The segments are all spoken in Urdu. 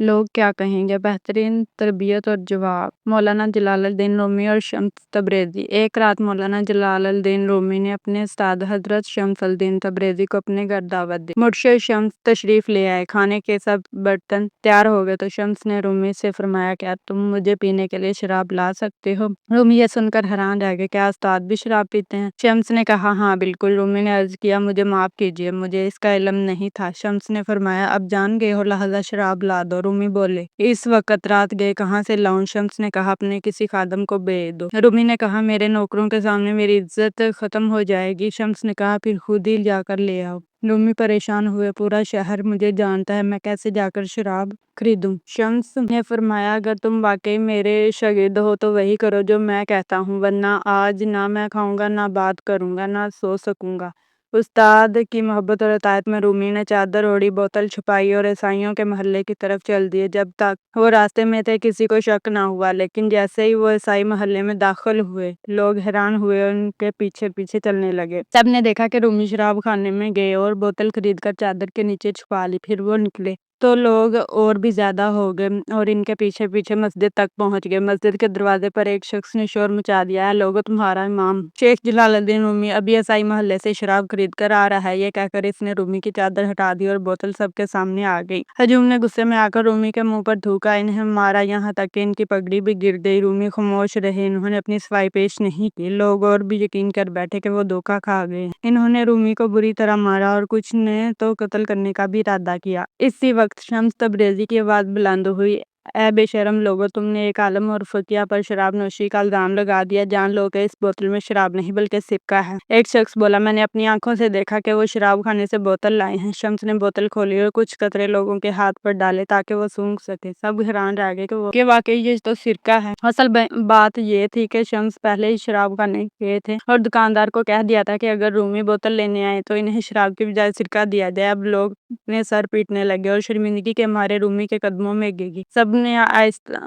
لوگ کیا کہیں گے؟ بہترین تربیت اور جواب۔ مولانا جلال الدین رومی اور شمس تبریزی۔ ایک رات مولانا جلال الدین رومی نے اپنے استاد حضرت شمس الدین تبریزی کو اپنے گھر دعوت دی۔ مرشد شمس تشریف لے آئے۔ کھانے کے سب برتن تیار ہو گئے تو شمس نے رومی سے فرمایا، کیا تم مجھے پینے کے لیے شراب لا سکتے ہو؟ رومی یہ سن کر حیران رہ گئے، کیا استاد بھی شراب پیتے ہیں؟ شمس نے کہا، ہاں بالکل۔ رومی نے عرض کیا، مجھے معاف کیجیے، مجھے اس کا علم نہیں تھا۔ شمس نے فرمایا، اب جان گئے ہو، لہذا شراب لا دو۔ رومی بولے، اس وقت رات گئے کہاں سے لاؤں؟ شمس نے کہا، اپنے کسی خادم کو بھیج دو۔ رومی نے کہا، میرے نوکروں کے سامنے میری عزت ختم ہو جائے گی۔ شمس نے کہا، پھر خود ہی جا کر لے آؤ۔ رومی پریشان ہوئے، پورا شہر مجھے جانتا ہے، میں کیسے جا کر شراب خریدوں؟ شمس نے فرمایا، اگر تم واقعی میرے شاگرد ہو تو وہی کرو جو میں کہتا ہوں، ورنہ آج نہ میں کھاؤں گا، نہ بات کروں گا، نہ سو سکوں گا۔ استاد کی محبت اور اطاعت میں رومی نے چادر اوڑھی، بوتل چھپائی اور عیسائیوں کے محلے کی طرف چل دیے۔ جب تک وہ راستے میں تھے کسی کو شک نہ ہوا، لیکن جیسے ہی وہ عیسائی محلے میں داخل ہوئے، لوگ حیران ہوئے اور ان کے پیچھے پیچھے چلنے لگے۔ سب نے دیکھا کہ رومی شراب خانے میں گئے اور بوتل خرید کر چادر کے نیچے چھپا لی۔ پھر وہ نکلے تو لوگ اور بھی زیادہ ہو گئے اور ان کے پیچھے پیچھے مسجد تک پہنچ گئے۔ مسجد کے دروازے پر ایک شخص نے شور مچا دیا، اے لوگو، تمہارا امام شیخ جلال الدین رومی ابھی عیسائی محلے سے شراب خرید کر آ رہا ہے۔ یہ کہہ کر اس نے رومی کی چادر ہٹا دی اور بوتل سب کے سامنے آ گئی۔ ہجوم نے غصے میں آ کر رومی کے منہ پر تھوکا، انہیں مارا، یہاں تک کہ ان کی پگڑی بھی گر گئی۔ رومی خاموش رہے، انہوں نے اپنی صفائی پیش نہیں کی۔ لوگ اور بھی یقین کر بیٹھے کہ وہ دھوکا کھا گئے۔ انہوں نے رومی کو بری طرح مارا اور کچھ نے تو قتل کرنے کا بھی ارادہ کیا۔ اسی وقت شمس تبریزی کی آواز بلند ہوئی، اے بے شرم لوگو، تم نے ایک عالم اور فقیہ پر شراب نوشی کا الزام لگا دیا۔ جان لو کہ اس بوتل میں شراب نہیں بلکہ سرکہ ہے۔ ایک شخص بولا، میں نے اپنی آنکھوں سے دیکھا کہ وہ شراب خانے سے بوتل لائے ہیں۔ شمس نے بوتل کھولی اور کچھ قطرے لوگوں کے ہاتھ پر ڈالے تاکہ وہ سونگھ سکے۔ سب حیران رہ گئے کہ واقعی یہ تو سرکہ ہے۔ اصل بات یہ تھی کہ شمس پہلے ہی شراب خانے گئے تھے اور دکاندار کو کہہ دیا تھا کہ اگر رومی بوتل لینے آئے تو انہیں شراب کی بجائے سرکہ دیا جائے۔ اب لوگ اپنے سر پیٹنے لگے اور شرمندگی کے مارے رومی کے قدموں میں گر گئی۔ سب نے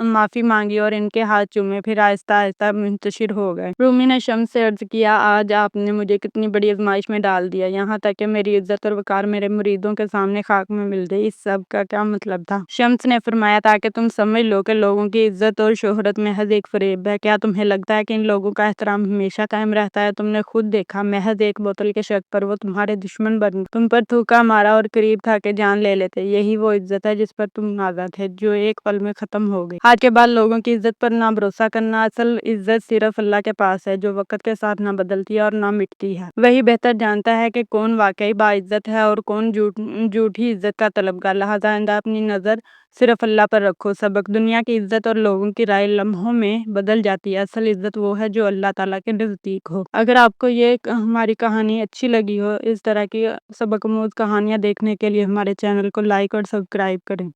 معافی مانگی اور ان کے ہاتھ چومے، پھر آہستہ آہستہ منتشر ہو گئے۔ رومی نے شمس سے عرض کیا، آج آپ نے مجھے کتنی بڑی آزمائش میں ڈال دیا، یہاں تک کہ میری عزت اور وقار میرے مریدوں کے سامنے خاک میں مل گئی۔ اس سب کا کیا مطلب تھا؟ شمس نے فرمایا، تاکہ تم سمجھ لو کہ لوگوں کی عزت اور شہرت محض ایک فریب ہے۔ کیا تمہیں لگتا ہے کہ ان لوگوں کا احترام ہمیشہ قائم رہتا ہے؟ تم نے خود دیکھا، محض ایک بوتل کے شک پر وہ تمہارے دشمن بن گئے، تم پر تھوکا مارا اور قریب تھا کہ جان لے لیتے۔ یہی وہ عزت ہے جس پر تم نازاں تھے، جو ایک پل میں ختم ہو گئی۔ آج کے بعد لوگوں کی عزت پر نہ بھروسہ کرنا، اصل عزت صرف اللہ کے پاس ہے، جو وقت کے ساتھ نہ بدلتی ہے اور نہ مٹتی ہے۔ وہی بہتر جانتا ہے کہ کون واقعی باعزت ہے اور کون جھوٹی عزت کا طلبگار۔ لہذا آئندہ اپنی نظر صرف اللہ پر رکھو۔ سبق: دنیا کی عزت اور لوگوں کی رائے لمحوں میں بدل جاتی ہے، اصل عزت وہ ہے جو اللہ تعالیٰ کے نزدیک ہو۔ اگر آپ کو یہ ہماری کہانی اچھی لگی ہو، اس طرح کی سبق آموز کہانیاں دیکھنے کے لیے ہمارے چینل کو لائک اور سبسکرائب کریں۔